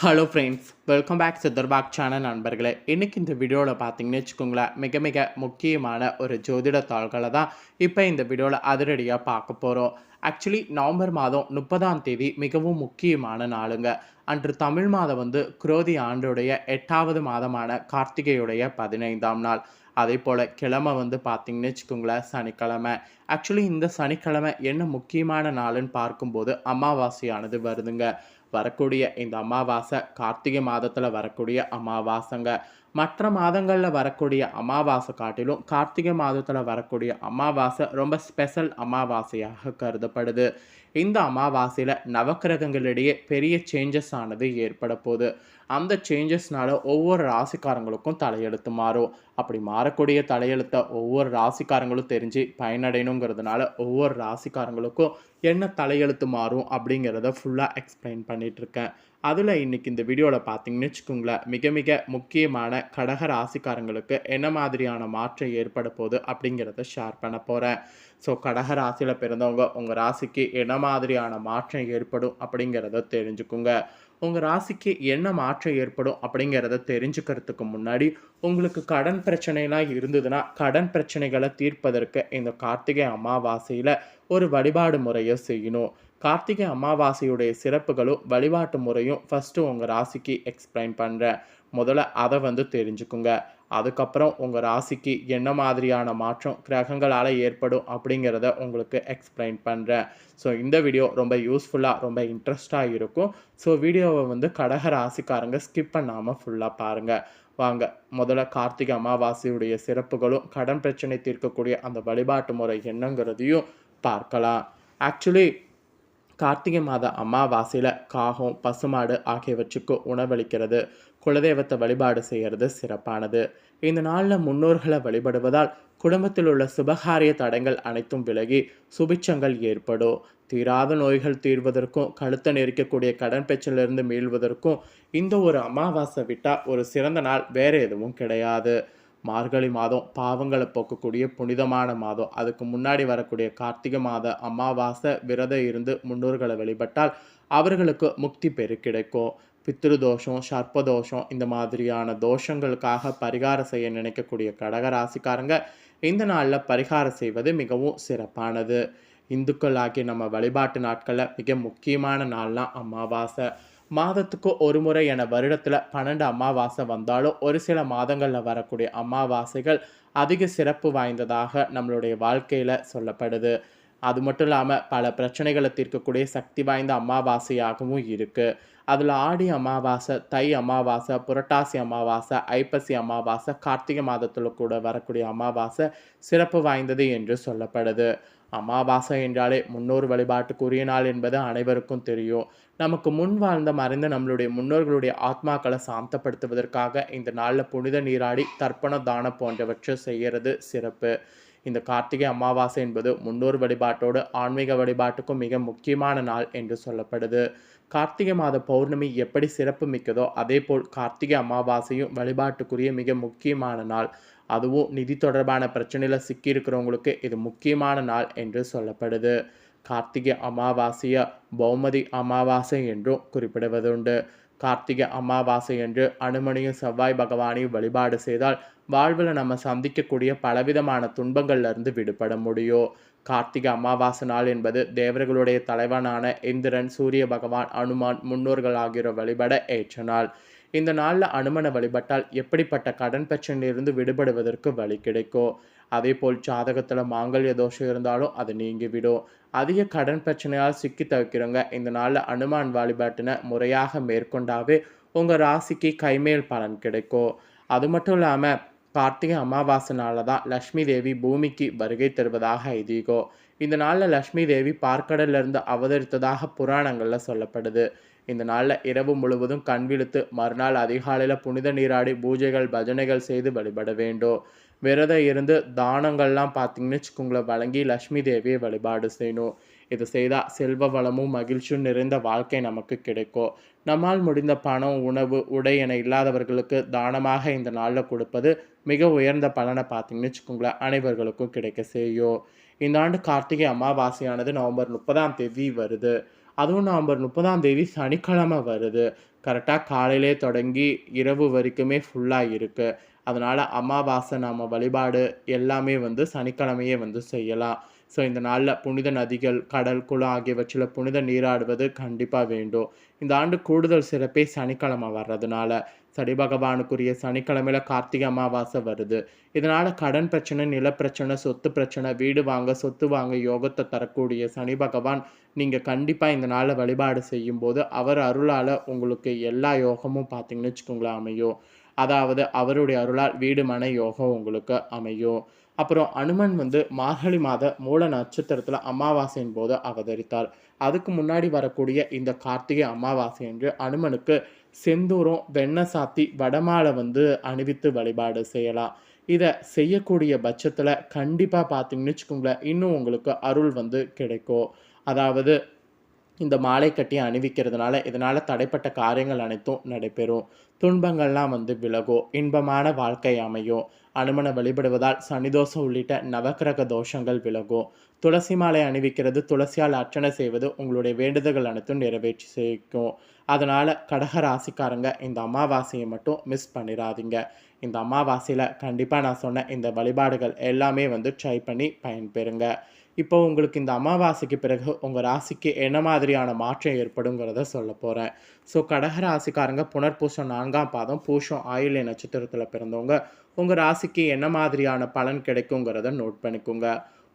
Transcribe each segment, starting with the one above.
Hello friends, welcome back Siddharbag channel நண்பர்களே. இன்றைக்கி இந்த வீடியோவில் பார்த்தீங்கன்னு வச்சுக்கோங்களேன், மிக மிக முக்கியமான ஒரு ஜோதிட தாள்களை தான் இப்போ இந்த வீடியோவில் அதிரடியாக பார்க்க போகிறோம். ஆக்சுவலி நவம்பர் மாதம் 30ஆம் தேதி மிகவும் முக்கியமான நாளுங்க. அன்று தமிழ் மாதம் குரோதி ஆண்டுடைய 8வது மாதமான கார்த்திகையுடைய 15ஆம் நாள். அதே போல் கிழமை பார்த்தீங்கன்னு வச்சுக்கோங்களேன், சனிக்கிழமை. ஆக்சுவலி இந்த சனிக்கிழமை என்ன முக்கியமான நாளுன்னு பார்க்கும்போது அமாவாசையானது வருதுங்க. வரக்கூடிய இந்த அமாவாசை கார்த்திகை மாதத்தில் வரக்கூடிய அமாவாசைங்க. மற்ற மாதங்களில் வரக்கூடிய அமாவாசை காட்டிலும் கார்த்திகை மாதத்தில் வரக்கூடிய அமாவாசை ரொம்ப ஸ்பெஷல் அமாவாசையாக கருதப்படுது. இந்த அமாவாசையில் நவக்கிரகங்களிடையே பெரிய சேஞ்சஸ் ஆனது ஏற்பட போகுது. அந்த சேஞ்சஸ்னால ஒவ்வொரு ராசிக்காரங்களுக்கும் தலையெழுத்து மாறும். அப்படி மாறக்கூடிய தலையெழுத்தை ஒவ்வொரு ராசிக்காரங்களும் தெரிஞ்சு பயனடையணுங்கிறதுனால ஒவ்வொரு ராசிக்காரங்களுக்கும் என்ன தலையெழுத்து மாறும் அப்படிங்கிறத ஃபுல்லாக எக்ஸ்பிளைன் பண்ணிகிட்ருக்கேன். அதில் இன்றைக்கி இந்த வீடியோவில் பார்த்தீங்கன்னு வச்சுக்கோங்களேன், மிக மிக முக்கியமான கடக ராசிக்காரங்களுக்கு என்ன மாதிரியான மாற்றம் ஏற்பட போகுது அப்படிங்கிறத ஷேர் பண்ண போகிறேன். ஸோ கடக ராசியில் பிறந்தவங்க உங்கள் ராசிக்கு என்ன மாதிரியான மாற்றம் ஏற்படும் அப்படிங்கிறத தெரிஞ்சுக்குங்க. உங்கள் ராசிக்கு என்ன மாற்றம் ஏற்படும் அப்படிங்கிறத தெரிஞ்சுக்கிறதுக்கு முன்னாடி உங்களுக்கு கடன் பிரச்சனைலாம் இருந்ததுன்னா கடன் பிரச்சனைகளை தீர்ப்பதற்கு இந்த கார்த்திகை அமாவாசையில் ஒரு வழிபாடு முறையை செய்யணும். கார்த்திகை அமாவாசையுடைய சிறப்புகளும் வழிபாட்டு முறையும் ஃபஸ்ட்டு உங்கள் ராசிக்கு எக்ஸ்பிளைன் பண்ணுறேன். முதல்ல அதை தெரிஞ்சுக்குங்க. அதுக்கப்புறம் உங்கள் ராசிக்கு என்ன மாதிரியான மாற்றம் கிரகங்களால் ஏற்படும் அப்படிங்கிறத உங்களுக்கு எக்ஸ்பிளைன் பண்ணுறேன். ஸோ இந்த வீடியோ ரொம்ப யூஸ்ஃபுல்லாக ரொம்ப இன்ட்ரெஸ்டாக இருக்கும். ஸோ வீடியோவை கடக ராசிக்காரங்க ஸ்கிப் பண்ணாமல் ஃபுல்லாக பாருங்கள். வாங்க முதல்ல கார்த்திகை அமாவாசையுடைய சிறப்புகளும் கடன் பிரச்சனை தீர்க்கக்கூடிய அந்த வழிபாட்டு முறை என்னங்கிறதையும் பார்க்கலாம். ஆக்சுவலி கார்த்திகை மாத அமாவாசையில் காகம், பசுமாடு ஆகியவற்றுக்கு உணவளிக்கிறது, குலதெய்வத்தை வழிபாடு செய்கிறது சிறப்பானது. இந்த நாளில் முன்னோர்களை வழிபடுவதால் குடும்பத்தில் உள்ள சுபகாரிய தடங்கள் அனைத்தும் விலகி சுபிட்சங்கள் ஏற்படும். தீராத நோய்கள் தீர்வதற்கும் கழுத்தை நெரிக்கக்கூடிய கடன் பிரச்சனையிலிருந்து மீள்வதற்கும் இந்த ஒரு அமாவாசை விட்டால் ஒரு சிறந்த நாள் வேறு எதுவும் கிடையாது. மார்கழி மாதம் பாவங்களை போக்கக்கூடிய புனிதமான மாதம். அதுக்கு முன்னாடி வரக்கூடிய கார்த்திகை மாத அமாவாசை விரதம் இருந்து முன்னோர்களை வழிபட்டால் அவர்களுக்கு முக்தி பெரு கிடைக்கும். பித்ரு தோஷம், சர்ப்பதோஷம் இந்த மாதிரியான தோஷங்களுக்காக பரிகாரம் செய்ய நினைக்கக்கூடிய கடகராசிக்காரங்க இந்த நாளில் பரிகாரம் செய்வது மிகவும் சிறப்பானது. இந்துக்கள் ஆகிய நம்ம வழிபாட்டு நாட்களில் மிக முக்கியமான நாள்லாம் அமாவாசை. மாதத்துக்கு ஒரு முறை என வருடத்தில் 12 அமாவாசை வந்தாலும் ஒரு சில மாதங்களில் வரக்கூடிய அமாவாசைகள் அதிக சிறப்பு வாய்ந்ததாக நம்மளுடைய வாழ்க்கையில் சொல்லப்படுது. அது மட்டும் இல்லாமல் பல பிரச்சனைகளை தீர்க்கக்கூடிய சக்தி வாய்ந்த அமாவாசையாகவும் இருக்குது. அதில் ஆடி அமாவாசை, தை அமாவாசை, புரட்டாசி அமாவாசை, ஐப்பசி அமாவாசை, கார்த்திகை மாதத்தில் கூட வரக்கூடிய அமாவாசை சிறப்பு வாய்ந்தது என்று சொல்லப்படுது. அமாவாசை என்றாலே முன்னோர் வழிபாட்டுக்குரிய நாள் என்பது அனைவருக்கும் தெரியும். நமக்கு முன் வாழ்ந்த மறைந்த நம்மளுடைய முன்னோர்களுடைய ஆத்மாக்களை சாந்தப்படுத்துவதற்காக இந்த நாளில் புனித நீராடி தர்ப்பண தானம் போன்றவற்றை செய்கிறது சிறப்பு. இந்த கார்த்திகை அமாவாசை என்பது முன்னோர் வழிபாட்டோடு ஆன்மீக வழிபாட்டுக்கும் மிக முக்கியமான நாள் என்று சொல்லப்படுது. கார்த்திகை மாத பௌர்ணமி எப்படி சிறப்பு மிக்கதோ அதே போல் கார்த்திகை அமாவாசையும் வழிபாட்டுக்குரிய மிக முக்கியமான நாள். அதுவும் நிதி தொடர்பான பிரச்சனையில் சிக்கியிருக்கிறவங்களுக்கு இது முக்கியமான நாள் என்று சொல்லப்படுது. கார்த்திகை அமாவாசையை பௌமதி அமாவாசை என்றும் குறிப்பிடுவதுண்டு. கார்த்திகை அமாவாசை என்று அனுமனையும் செவ்வாய் பகவானையும் வழிபாடு செய்தால் வாழ்வில் நம்ம சந்திக்கக்கூடிய பலவிதமான துன்பங்கள்லேருந்து விடுபட முடியும். கார்த்திகை அமாவாசை நாள் என்பது தேவர்களுடைய தலைவனான இந்திரன், சூரிய பகவான், அனுமான், முன்னோர்கள் ஆகியோர் வழிபட ஏற்ற நாள். இந்த நாளில் அனுமனை வழிபட்டால் எப்படிப்பட்ட கடன் பிரச்சனையிலிருந்து விடுபடுவதற்கு வழி கிடைக்கும். அதே போல் ஜாதகத்தில் மாங்கல்ய தோஷம் இருந்தாலும் அது நீங்கிவிடும். அதிக கடன் பிரச்சனையால் சிக்கி தவிக்கிறவங்க இந்த நாளில் அனுமான் வழிபாட்டினை முறையாக மேற்கொண்டாவே உங்கள் ராசிக்கு கைமேல் பலன் கிடைக்கும். அது மட்டும் இல்லாமல் கார்த்திகை அமாவாசை நாளில் தான் லக்ஷ்மி தேவி பூமிக்கு வருகை தருவதாக ஐதீகம். இந்த நாளில் லக்ஷ்மி தேவி பார்க்கடலிருந்து அவதரித்ததாக புராணங்களில் சொல்லப்படுது. இந்த நாளில் இரவு முழுவதும் கண் விழித்து மறுநாள் அதிகாலையில் புனித நீராடி பூஜைகள் பஜனைகள் செய்து வழிபட வேண்டும். விரதம் இருந்து தானங்கள்லாம் பார்த்தீங்கன்னு வச்சுக்கோங்களேன் வழங்கி லக்ஷ்மி தேவியை வழிபாடு செய்யணும். இது செய்தால் செல்வ வளமும் மகிழ்ச்சியும் நிறைந்த வாழ்க்கை நமக்கு கிடைக்கும். நம்மால் முடிந்த பணம், உணவு, உடை என இல்லாதவர்களுக்கு தானமாக இந்த நாளில் கொடுப்பது மிக உயர்ந்த பலனை பார்த்தீங்கன்னு வச்சுக்கோங்களேன் அனைவர்களுக்கும் கிடைக்க செய்யும். இந்த ஆண்டு கார்த்திகை அமாவாசையானது நவம்பர் 30ஆம் தேதி வருது. அதுவும் நவம்பர் 30ஆம் தேதி சனிக்கிழமை வருது. கரெக்ட்டா காலையிலே தொடங்கி இரவு வரைக்குமே ஃபுல்லா இருக்கு. அதனால அமாவாசை நாம வழிபாடு எல்லாமே வந்து சனிக்கிழமையே வந்து செய்யலாம். ஸோ இந்த நாள்ல புனித நதிகள், கடல், குளம் ஆகியவற்றில புனித நீராடுவது கண்டிப்பா வேண்டும். இந்த ஆண்டு கூடுதல் சிறப்பே சனிக்கிழமை வர்றதுனால. சனி பகவானுக்குரிய சனிக்கிழமையில கார்த்திகை அமாவாசை வருது. இதனால கடன் பிரச்சனை, நிலப்பிரச்சனை, சொத்து பிரச்சனை, வீடு வாங்க, சொத்து வாங்க யோகத்த தரக்கூடிய சனி பகவான், நீங்க கண்டிப்பா இந்த நாள்ல வழிபாடு செய்யும்போது, அவர் அருளால உங்களுக்கு எல்லா யோகமும் பார்த்தீங்கன்னு வச்சுக்கோங்களேன் அமையும். அதாவது அவருடைய அருளால் வீடு, மனை யோகம் உங்களுக்கு அமையும். அப்புறம் அனுமன் வந்து மார்கழி மாத மூல நட்சத்திரத்தில அமாவாசையின் போது அவதரித்தார். அதுக்கு முன்னாடி வரக்கூடிய இந்த கார்த்திகை அமாவாசை அன்று அனுமனுக்கு செந்தூரம், வெண்ணெய் சாத்தி, வடமாலை வந்து அணிவித்து வழிபாடு செய்யலாம். இத செய்யக்கூடிய பட்சத்தில கண்டிப்பா பார்த்தீங்கன்னு வச்சுக்கோங்களேன், இன்னும் உங்களுக்கு அருள் வந்து கிடைக்கும். அதாவது இந்த மாலை கட்டி அணிவிக்கிறதுனால, இதனால தடைப்பட்ட காரியங்கள் அனைத்தும் நடைபெறும். துன்பங்கள்லாம் வந்து விலகும். இன்பமான வாழ்க்கை அமையும். அனுமன வழிபடுவதால் சனிதோஷம் உள்ளிட்ட நவக்கிரக தோஷங்கள் விலகும். துளசி மாலை அணிவிக்கிறது, துளசியால் அர்ச்சனை செய்வது உங்களுடைய வேண்டுதல்கள் அனைத்தும் நிறைவேற்றி செய்யும். அதனால கடக ராசிக்காரங்க இந்த அமாவாசையை மட்டும் மிஸ் பண்ணிறாதீங்க. இந்த அமாவாசையில கண்டிப்பா நான் சொன்ன இந்த வழிபாடுகள் எல்லாமே வந்து ட்ரை பண்ணி பயன்பெறுங்க. இப்போ உங்களுக்கு இந்த அமாவாசைக்கு பிறகு உங்க ராசிக்கு என்ன மாதிரியான மாற்றம் ஏற்படுங்கிறத சொல்லப் போறேன். ஸோ கடக ராசிக்காரங்க புனர்பூசம் 4ஆம் பாதம், பூசம் ஆயில்ய நட்சத்திரத்தில பிறந்தவங்க, உங்க ராசிக்கு என்ன மாதிரியான பலன் கிடைக்குங்கிறத நோட் பண்ணிக்கோங்க.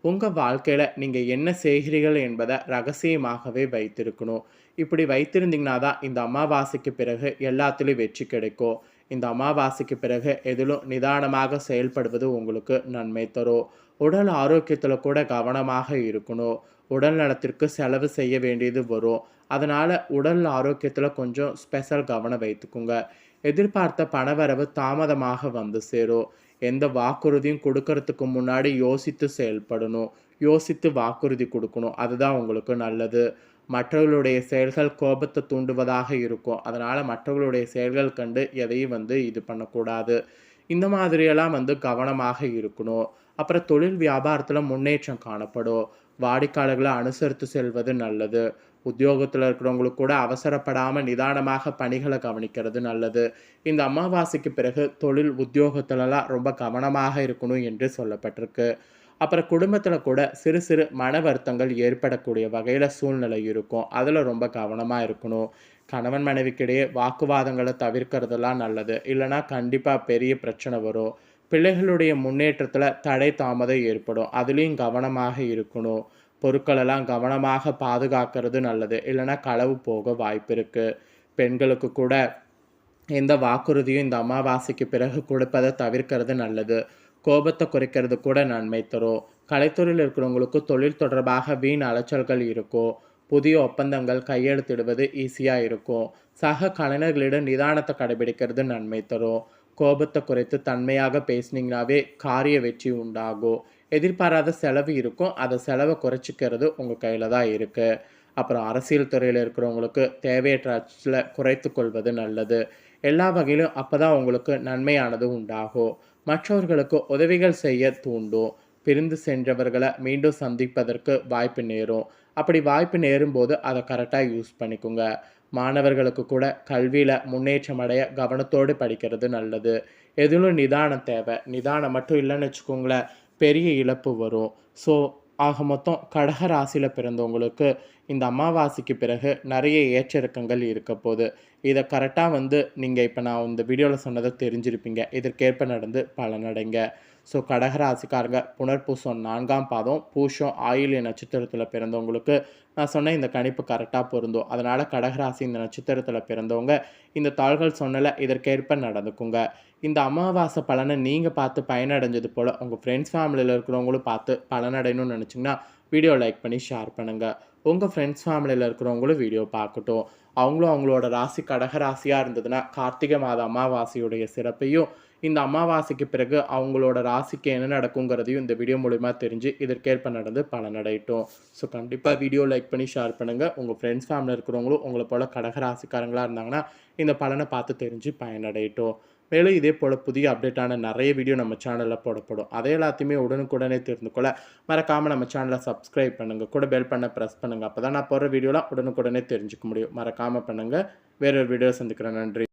உங்க வாழ்க்கையில நீங்க என்ன செய்கிறீர்கள் என்பதை ரகசியமாகவே வைத்திருக்கணும். இப்படி வைத்திருந்தீங்கன்னா தான் இந்த அமாவாசைக்கு பிறகு எல்லாத்துலயும் வெற்றி கிடைக்கும். இந்த அமாவாசைக்கு பிறகு எதிலும் நிதானமாக செயல்படுவது உங்களுக்கு நன்மை தரும். உடல் ஆரோக்கியத்துல கூட கவனமாக இருக்கணும். உடல் நலத்திற்கு செலவு செய்ய வேண்டியது வரும். அதனால உடல் ஆரோக்கியத்துல கொஞ்சம் ஸ்பெஷல் கவனம் வைத்துக்குங்க. எதிர்பார்த்த பணவரவு தாமதமாக வந்து சேரும். எந்த வாக்குறுதியும் கொடுக்கறதுக்கு முன்னாடி யோசித்து செயல்படணும். யோசித்து வாக்குறுதி குடுக்கணும். அதுதான் உங்களுக்கு நல்லது. மற்றவர்களுடைய செயல்கள் கோபத்த தூண்டுவதாக இருக்கும். அதனால மற்றவர்களுடைய செயல்கள் கண்டு எதையும் வந்து இது பண்ணக்கூடாது. இந்த மாதிரியெல்லாம் வந்து கவனமாக இருக்கணும். அப்புறம் தொழில் வியாபாரத்துல முன்னேற்றம் காணப்படும். வாடிக்கையாளர்களை அனுசரித்து செல்வது நல்லது. உத்தியோகத்துல இருக்கிறவங்களுக்கு கூட அவசரப்படாம நிதானமாக பணிகளை கவனிக்கிறது நல்லது. இந்த அமாவாசைக்கு பிறகு தொழில் உத்தியோகத்துலலாம் ரொம்ப கவனமாக இருக்கணும் என்று சொல்லப்பட்டிருக்கு. அப்புறம் குடும்பத்துல கூட சிறு சிறு மன வருத்தங்கள் ஏற்படக்கூடிய வகையில சூழ்நிலை இருக்கும். அதுல ரொம்ப கவனமா இருக்கணும். கணவன் மனைவிக்கிடையே வாக்குவாதங்கள தவிர்க்கிறதெல்லாம் நல்லது. இல்லன்னா கண்டிப்பா பெரிய பிரச்சனை வரும். பிள்ளைகளுடைய முன்னேற்றத்துல தடை தாமதம் ஏற்படும். அதுலயும் கவனமாக இருக்கணும். பொருட்களெல்லாம் கவனமாக பாதுகாக்கிறது நல்லது. இல்லன்னா களவு போக வாய்ப்பிருக்கு. பெண்களுக்கு கூட எந்த வாக்குறுதியும் இந்த அமாவாசைக்கு பிறகு கொடுப்பதை தவிர்க்கிறது நல்லது. கோபத்த குறைக்கிறது கூட நன்மை தரும். கலைத்துறையில் இருக்கிறவங்களுக்கு தொழில் தொடர்பாக வீண் அலைச்சல்கள் இருக்கும். புதிய ஒப்பந்தங்கள் கையெழுத்திடுவது ஈஸியா இருக்கும். சக கலைஞர்களிடம் நிதானத்தை கடைபிடிக்கிறது நன்மை தரும். கோபத்தை குறைத்து தன்மையாக பேசுனீங்கனாவே காரிய வெற்றி உண்டாகும். எதிர்பாராத செலவு இருக்கும். அந்த செலவை குறைச்சிக்கிறது உங்க கையில தான் இருக்கு. அப்புறம் அரசியல் துறையில இருக்கிறவங்களுக்கு தேவையற்ற அச்சல குறைத்துக் கொள்வது நல்லது. எல்லா வகையிலும் அப்பதான் உங்களுக்கு நன்மையானது உண்டாகும். மற்றவர்களுக்கு உதவிகள் செய்ய தூண்டும். பிரிந்து சென்றவர்களை மீண்டும் சந்திப்பதற்கு வாய்ப்பு நேரும். அப்படி வாய்ப்பு நேரும்போது அதை கரெக்டாக யூஸ் பண்ணிக்கோங்க. மாணவர்களுக்கு கூட கல்வியில முன்னேற்றம் அடைய கவனத்தோடு படிக்கிறது நல்லது. எதிலும் நிதானம் தேவை. நிதானம் மட்டும் இல்லைன்னு வச்சுக்கோங்களேன், பெரிய இழப்பு வரும். ஸோ ஆக மொத்தம் கடக ராசியில பிறந்தவங்களுக்கு இந்த அமாவாசைக்கு பிறகு நிறைய ஏற்ற இறக்கங்கள் இருக்க போகுது. இத கரெக்ட்டா வந்து நீங்க இப்ப நான் இந்த வீடியோல சொன்னத தெரிஞ்சிருப்பீங்க. இதற்கேற்ப நடந்து பலனடைங்க. ஸோ கடக ராசிக்காரங்க புனர்பூசம் 4ஆம் பாதம், பூசம் ஆயில்ய நட்சத்திரத்தில பிறந்தவங்களுக்கு நான் சொன்ன இந்த கணிப்பு கரெக்ட்டா பொருந்தும். அதனால கடக ராசி இந்த நட்சத்திரத்தில பிறந்தவங்க இந்த தாள்கள் சொன்னல இதற்கேற்ப நடந்துக்குங்க. இந்த அமாவாசை பலன நீங்க பார்த்து பயனடைஞ்சது போல உங்க ஃப்ரெண்ட்ஸ் ஃபேமிலில இருக்கிறவங்களும் பார்த்து பலனடையணும்னு நினைச்சீங்கன்னா, வீடியோ லைக் பண்ணி ஷேர் பண்ணுங்க. உங்க ஃப்ரெண்ட்ஸ் ஃபேமிலில இருக்கிறவங்களும் வீடியோ பார்க்கட்டும். அவங்களும் அவங்களோட ராசி கடக ராசியா இருந்ததுன்னா, கார்த்திகை மாத அமாவாசையுடைய சிறப்பையும், இந்த அமாவாசைக்கு பிறகு அவங்களோட ராசிக்கு என்ன நடக்குங்கிறதையும் இந்த வீடியோ மூலியமா தெரிஞ்சு, இதற்கேற்ப நடந்து பலனடையட்டும். ஸோ கண்டிப்பா வீடியோ லைக் பண்ணி ஷேர் பண்ணுங்க. உங்க ஃப்ரெண்ட்ஸ் ஃபேமிலில இருக்கிறவங்களும் உங்கள போல கடக ராசிக்காரங்களா இருந்தாங்கன்னா, இந்த பலன பார்த்து தெரிஞ்சு பயனடையட்டும். மேலும் இதே போல் புதிய அப்டேட்டான நிறைய வீடியோ நம்ம சேனலில் போடப்படும். அதை எல்லாத்தையுமே உடனுக்குடனே தெரிந்து கொள்ள மறக்காமல் நம்ம சேனலை சப்ஸ்கிரைப் பண்ணுங்கள். கூட பெல் பண்ண ப்ரெஸ் பண்ணுங்கள். அப்போ தான் நான் போடுற வீடியோலாம் உடனுக்குடனே தெரிஞ்சுக்க முடியும். மறக்காமல் பண்ணுங்கள். வேறொரு வீடியோ சந்திக்கிறேன். நன்றி.